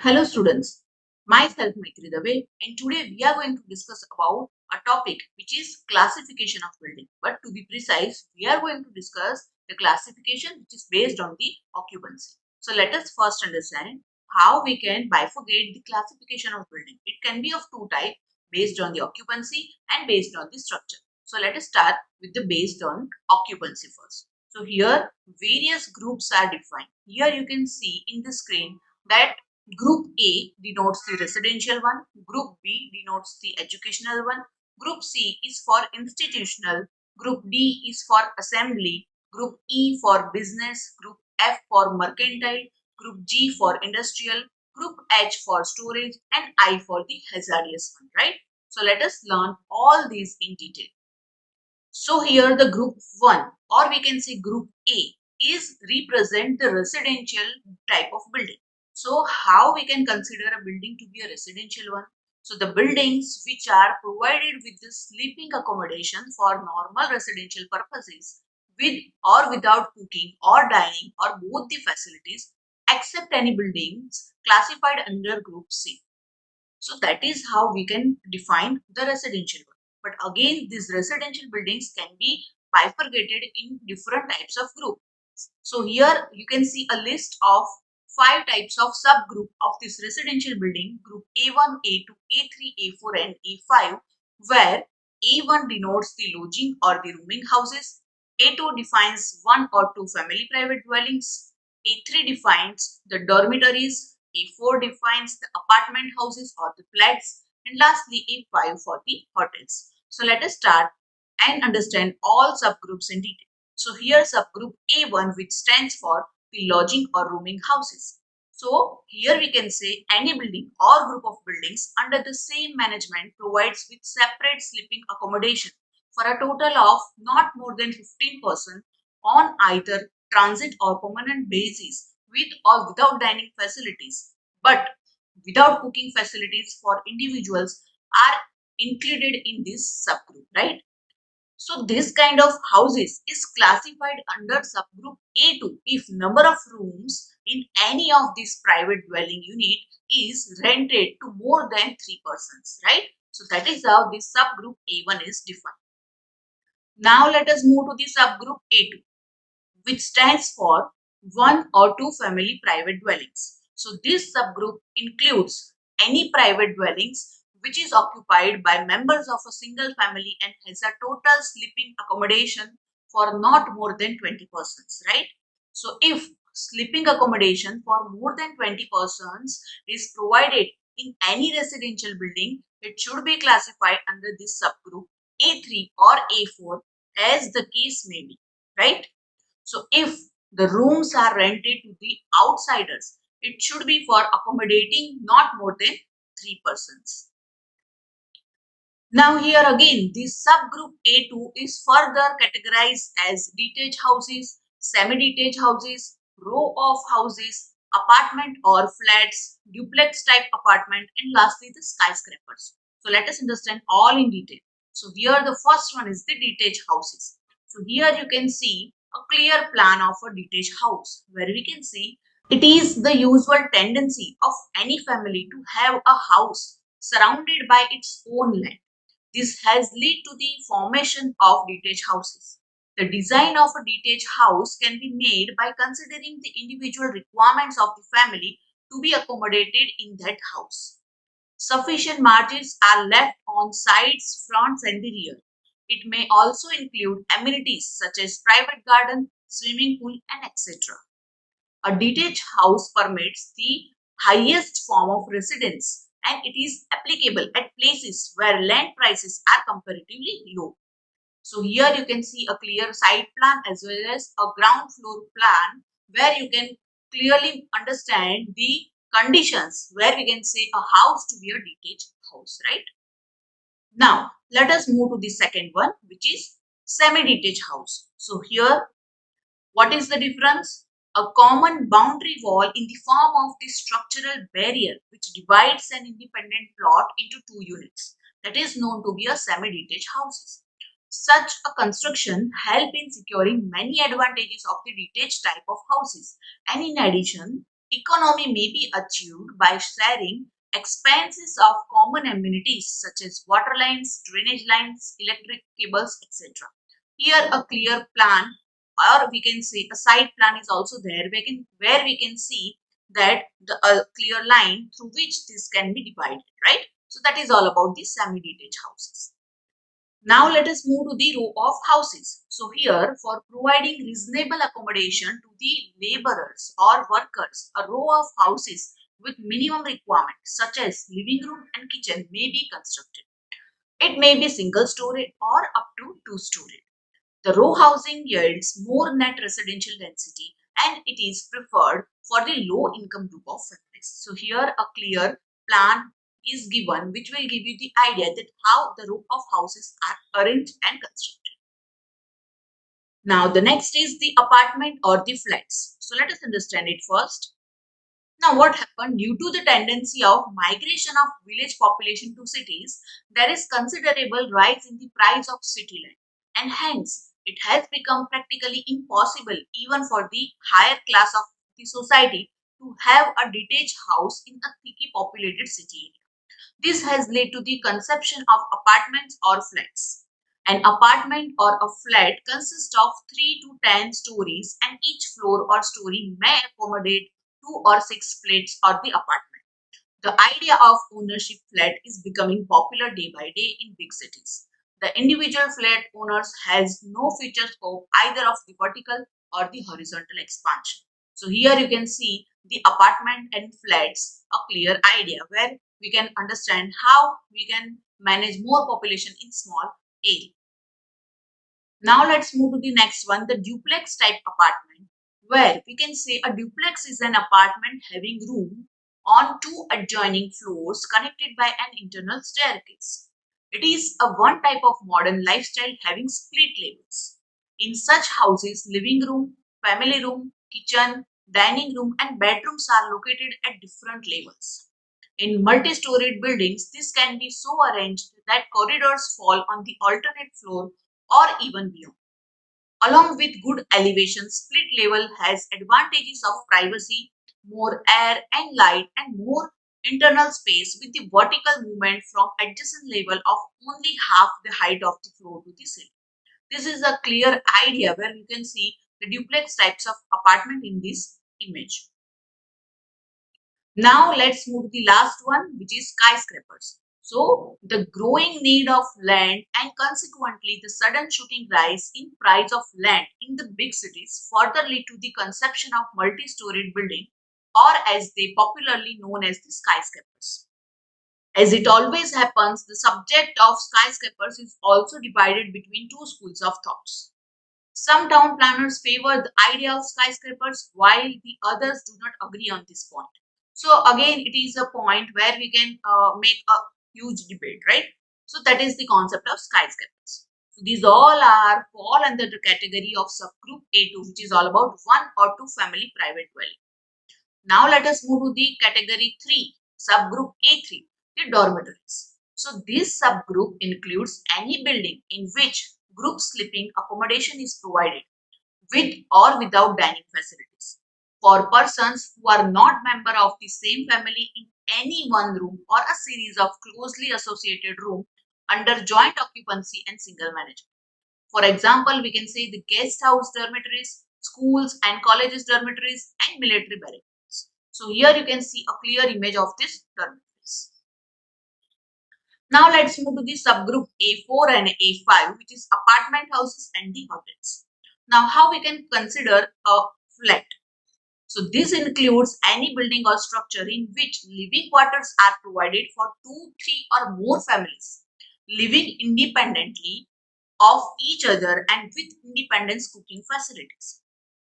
Hello students, myself Maitri Dave, and today we are going to discuss about a topic which is classification of building. But to be precise, we are going to discuss the classification which is based on the occupancy. So let us first understand how we can bifurcate the classification of building. It can be of two types, based on the occupancy and based on the structure. So let us start with the based on occupancy first. So here various groups are defined. Here you can see in the screen that Group A denotes the residential one, Group B denotes the educational one, Group C is for institutional, Group D is for assembly, Group E for business, Group F for mercantile, Group G for industrial, Group H for storage, and I for the hazardous one, right? So let us learn all these in detail. So here the group 1 or we can say group A is represent the residential type of building. So how we can consider a building to be a residential one? So the buildings which are provided with the sleeping accommodation for normal residential purposes with or without cooking or dining or both the facilities except any buildings classified under group C. So that is how we can define the residential one. But again, these residential buildings can be bifurcated in different types of group. So here you can see a list of 5 types of subgroup of this residential building, group A1, A2, A3, A4 and A5, where A1 denotes the lodging or the rooming houses, A2 defines one or two family private dwellings, A3 defines the dormitories, A4 defines the apartment houses or the flats, and lastly A5 for the hotels. So let us start and understand all subgroups in detail. So here subgroup A1 which stands for the lodging or rooming houses. So here we can say any building or group of buildings under the same management provides with separate sleeping accommodation for a total of not more than 15% on either transit or permanent basis with or without dining facilities, but without cooking facilities for individuals are included in this subgroup, right? So this kind of houses is classified under subgroup A2 if number of rooms in any of these private dwelling unit is rented to more than 3 persons, right? So that is how this subgroup A1 is defined. Now let us move to the subgroup A2, which stands for one or two family private dwellings. So this subgroup includes any private dwellings which is occupied by members of a single family and has a total sleeping accommodation for not more than 20 persons, right? So if sleeping accommodation for more than 20 persons is provided in any residential building, it should be classified under this subgroup A3 or A4 as the case may be, right? So if the rooms are rented to the outsiders, it should be for accommodating not more than 3 persons. Now here again, this subgroup A2 is further categorized as detached houses, semi-detached houses, row of houses, apartment or flats, duplex type apartment, and lastly the skyscrapers. So let us understand all in detail. So here the first one is the detached houses. So here you can see a clear plan of a detached house where we can see it is the usual tendency of any family to have a house surrounded by its own land. This has led to the formation of detached houses. The design of a detached house can be made by considering the individual requirements of the family to be accommodated in that house. Sufficient margins are left on sides, fronts and the rear. It may also include amenities such as private garden, swimming pool and etc. A detached house permits the highest form of residence and it is applicable at places where land prices are comparatively low. So here you can see a clear site plan as well as a ground floor plan where you can clearly understand the conditions where we can say a house to be a detached house, right? Now let us move to the second one, which is semi-detached house. So here what is the difference? A common boundary wall in the form of the structural barrier which divides an independent plot into two units. That is known to be a semi-detached houses. Such a construction help in securing many advantages of the detached type of houses, and in addition, economy may be achieved by sharing expenses of common amenities such as water lines, drainage lines, electric cables, etc. Here a clear plan, or we can say a site plan, is also there where we can see that the clear line through which this can be divided, right? So that is all about the semi-detached houses. Now let us move to the row of houses. So here, for providing reasonable accommodation to the laborers or workers, a row of houses with minimum requirements such as living room and kitchen may be constructed. It may be single story or up to two story. The row housing yields more net residential density and it is preferred for the low income group of families. So here a clear plan is given which will give you the idea that how the row of houses are arranged and constructed. Now the next is the apartment or the flats. So let us understand it first. Now, what happened due to the tendency of migration of village population to cities, there is considerable rise in the price of city land, and hence it has become practically impossible even for the higher class of the society to have a detached house in a thickly populated city area. This has led to the conception of apartments or flats. An apartment or a flat consists of 3 to 10 stories and each floor or story may accommodate 2 or 6 flats or the apartment. The idea of ownership flat is becoming popular day by day in big cities. The individual flat owners has no future scope either of the vertical or the horizontal expansion. So here you can see the apartment and flats, a clear idea where we can understand how we can manage more population in small area. Now let's move to the next one, the duplex type apartment, where we can say a duplex is an apartment having room on two adjoining floors connected by an internal staircase. It is a one type of modern lifestyle having split levels. In such houses, living room, family room, kitchen, dining room and bedrooms are located at different levels. In multi-storied buildings, this can be so arranged that corridors fall on the alternate floor or even beyond. Along with good elevation, split level has advantages of privacy, more air and light, and more internal space with the vertical movement from adjacent level of only half the height of the floor to the ceiling. This is a clear idea where you can see the duplex types of apartment in this image. Now let's move to the last one, which is skyscrapers. So the growing need of land and consequently the sudden shooting rise in price of land in the big cities further lead to the conception of multi-storied building, or as they popularly known as the skyscrapers. As it always happens, the subject of skyscrapers is also divided between two schools of thoughts. Some town planners favor the idea of skyscrapers while the others do not agree on this point. So again, it is a point where we can make a huge debate, right? So that is the concept of skyscrapers. So these all are fall under the category of subgroup A2, which is all about one or two family private dwelling. Now let us move to the category 3, subgroup A3, the dormitories. So this subgroup includes any building in which group sleeping accommodation is provided with or without dining facilities for persons who are not member of the same family in any one room or a series of closely associated rooms under joint occupancy and single management. For example, we can say the guest house dormitories, schools and colleges dormitories and military barracks. So here you can see a clear image of this dormitories. Now let's move to the subgroup A4 and A5, which is apartment houses and the hotels. Now how we can consider a flat. So this includes any building or structure in which living quarters are provided for 2, 3 or more families living independently of each other and with independent cooking facilities.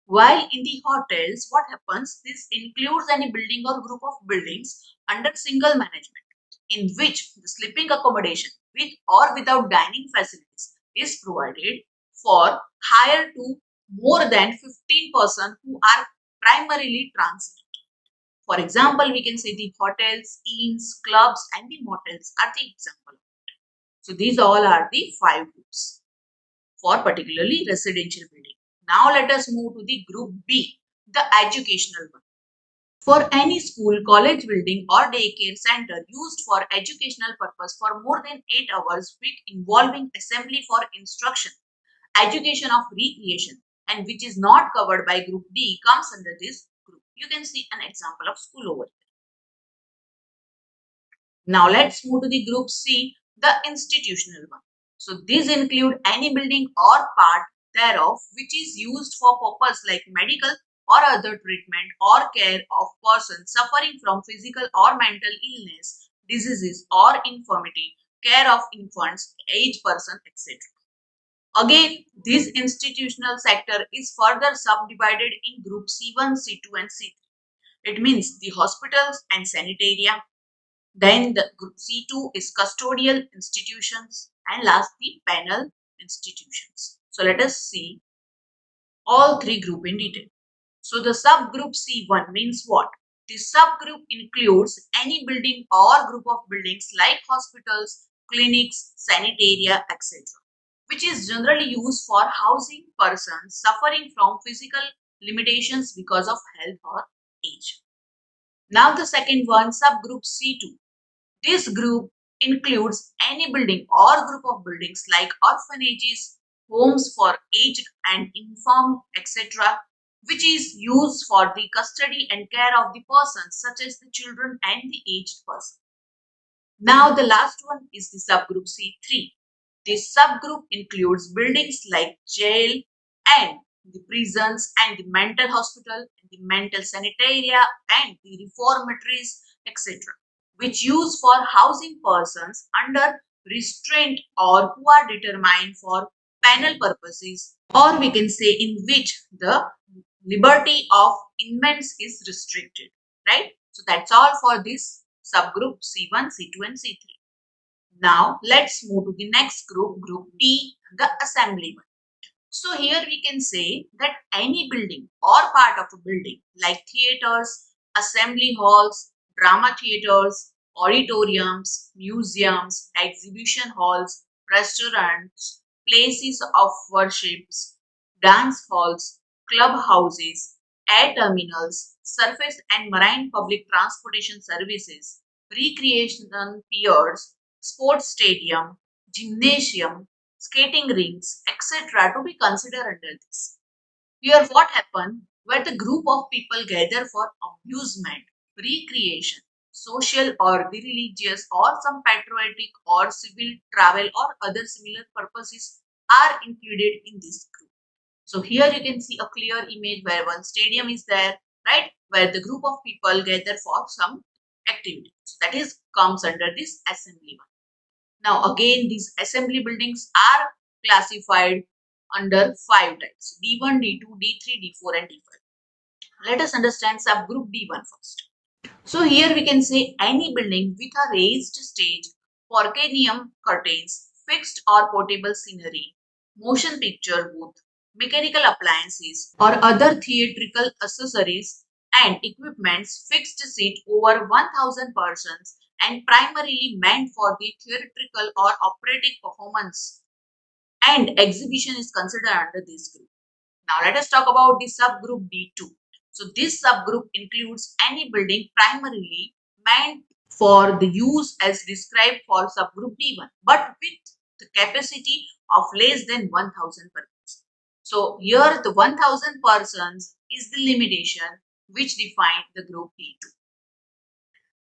While in the hotels, what happens? This includes any building or group of buildings under single management in which the sleeping accommodation with or without dining facilities is provided for hire to more than 15 persons who are primarily transient. For example, we can say the hotels, inns, clubs and the motels are the example. So these all are the 5 groups for particularly residential building. Now let us move to the group B, the educational one. For any school, college building or daycare center used for educational purpose for more than 8 hours week involving assembly for instruction, education of recreation and which is not covered by group D comes under this group. You can see an example of school over. Now let's move to the group C, the institutional one. So these include any building or part thereof which is used for purpose like medical or other treatment or care of persons suffering from physical or mental illness, diseases or infirmity, care of infants, aged person, etc. Again, this institutional sector is further subdivided in group C1, C2 and C3. It means the hospitals and sanitaria, then the group C2 is custodial institutions and last the panel institutions. So let us see all three group in detail. So the subgroup C1 means what? The subgroup includes any building or group of buildings like hospitals, clinics, sanitaria, etc., which is generally used for housing persons suffering from physical limitations because of health or age. Now the second one, subgroup C2. This group includes any building or group of buildings like orphanages, homes for aged and infirm, etc., which is used for the custody and care of the persons such as the children and the aged person. Now the last one is the subgroup C3. This subgroup includes buildings like jail and the prisons and the mental hospital, and the mental sanitaria and the reformatories, etc., which use for housing persons under restraint or who are determined for penal purposes, or we can say in which the liberty of inmates is restricted, right? So that's all for this subgroup C1, C2 and C3. Now let's move to the next group, group D, the assembly one. So here we can say that any building or part of a building like theaters, assembly halls, drama theaters, auditoriums, museums, exhibition halls, restaurants, places of worships, dance halls, clubhouses, air terminals, surface and marine public transportation services, recreational piers, sports stadium, gymnasium, skating rinks, etc. to be considered under this. Here what happened where the group of people gather for amusement, recreation, social or the religious or some patriotic or civil travel or other similar purposes are included in this group. So here you can see a clear image where one stadium is there, right? Where the group of people gather for some activity. So that is comes under this assembly one. Now again these assembly buildings are classified under 5 types: D1, D2, D3, D4 and D5. Let us understand subgroup D1 first. So here we can say any building with a raised stage, porcanium curtains, fixed or portable scenery, motion picture booth, mechanical appliances or other theatrical accessories and equipments, fixed seat over 1000 persons and primarily meant for the theatrical or operatic performance and exhibition is considered under this group. Now let us talk about the subgroup D2. So this subgroup includes any building primarily meant for the use as described for subgroup D1 but with the capacity of less than 1000 persons. So here the 1000 persons is the limitation which define the group D2.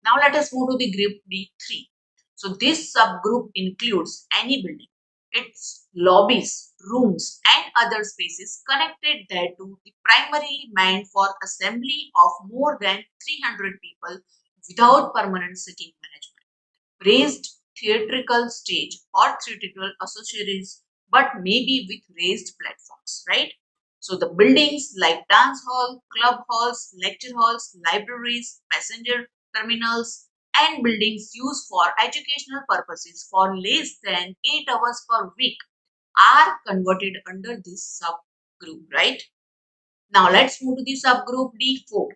Now let us move to the group D3. So this subgroup includes any building, its lobbies, rooms and other spaces connected thereto the primarily meant for assembly of more than 300 people without permanent sitting management, raised theatrical stage or theatrical accessories but maybe with raised platforms, right? So the buildings like dance hall, club halls, lecture halls, libraries, passenger terminals and buildings used for educational purposes for less than 8 hours per week are converted under this subgroup, right? Now let's move to the subgroup D4.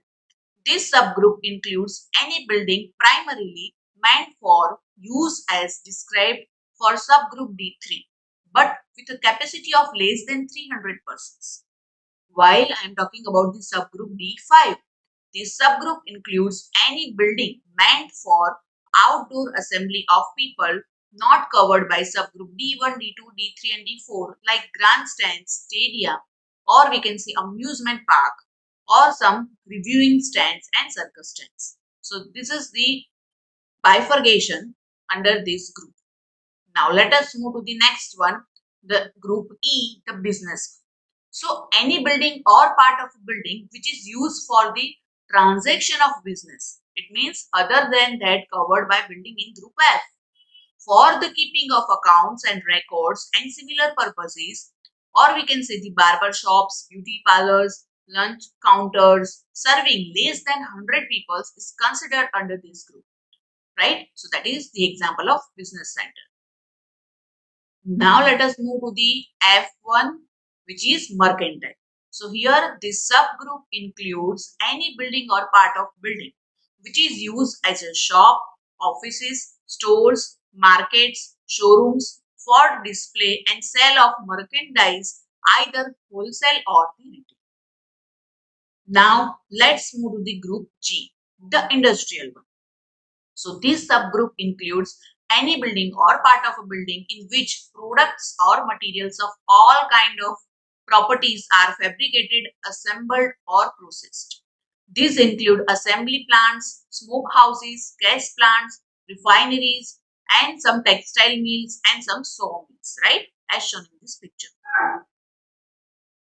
This subgroup includes any building primarily meant for use as described for subgroup D3 but with a capacity of less than 300 persons. While I am talking about the subgroup D5, This subgroup includes any building meant for outdoor assembly of people not covered by subgroup D1, D2, D3 and D4 like grandstands, stadia, or we can say amusement park or some reviewing stands and circus stands. So this is the bifurcation under this group. Now let us move to the next one, the group E, the business. So any building or part of a building which is used for the transaction of business. It means other than that covered by building in group F. For the keeping of accounts and records and similar purposes, or we can say the barber shops, beauty parlors, lunch counters, serving less than 100 people is considered under this group, right? So that is the example of business center. Now let us move to the F1, which is mercantile. So here this subgroup includes any building or part of building which is used as a shop, offices, stores, markets, showrooms for display and sale of merchandise, either wholesale or the retail. Now let's move to the group G, the industrial one. So this subgroup includes any building or part of a building in which products or materials of all kind of properties are fabricated, assembled or processed. These include assembly plants, smoke houses, gas plants, refineries and some textile mills and some sawmills, right? As shown in this picture.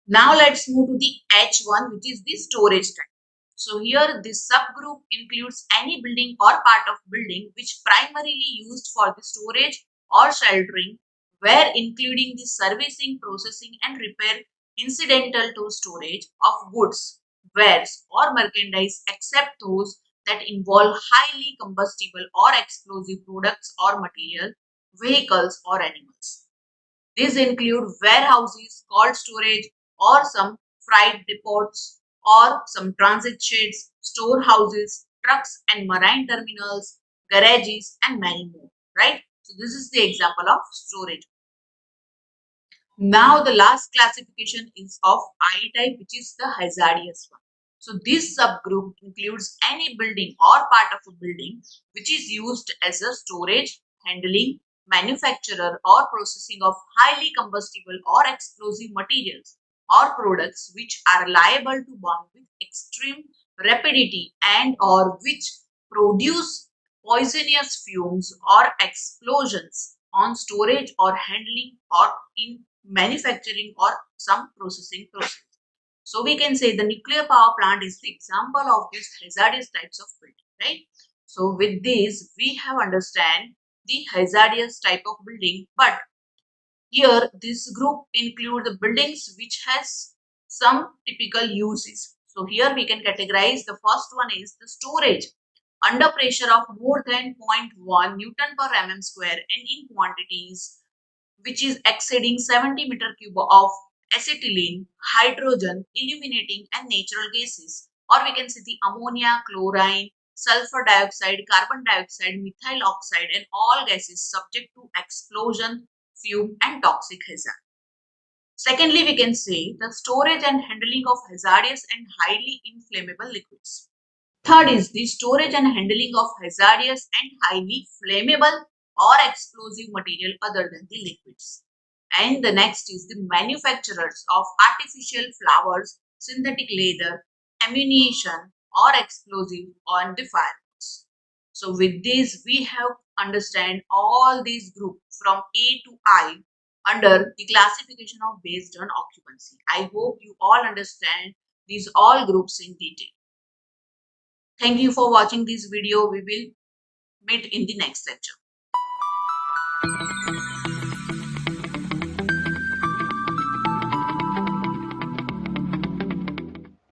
Now let's move to the H1, which is the storage type. So here this subgroup includes any building or part of building which primarily used for the storage or sheltering, where including the servicing, processing and repair incidental to storage of goods, wares or merchandise except those that involve highly combustible or explosive products or material, vehicles or animals. These include warehouses, cold storage, or some freight depots, or some transit sheds, storehouses, trucks and marine terminals, garages, and many more. Right? So, this is the example of storage. Now, the last classification is of I type, which is the hazardous one. So, this subgroup includes any building or part of a building which is used as a storage, handling, manufacturer or processing of highly combustible or explosive materials or products which are liable to burn with extreme rapidity and or which produce poisonous fumes or explosions on storage or handling or in manufacturing or some processing process. So we can say the nuclear power plant is the example of these hazardous types of building, right? So with this, we have understand the hazardous type of building, but here this group include the buildings which has some typical uses. So here we can categorize the first one is the storage under pressure of more than zero point 0.1 Newton per mm square and in quantities which is exceeding 70 meter cube of acetylene, hydrogen, illuminating and natural gases, or we can say the ammonia, chlorine, sulfur dioxide, carbon dioxide, methyl oxide and all gases subject to explosion, fume and toxic hazard. Secondly, we can say the storage and handling of hazardous and highly inflammable liquids. Third is the storage and handling of hazardous and highly flammable or explosive material other than the liquids. And the next is the manufacturers of artificial flowers, synthetic leather, ammunition or explosive on the fireworks. So with this we have understand all these groups from A to I under the classification of based on occupancy. I hope you all understand these all groups in detail. Thank you for watching this video. We will meet in the next lecture.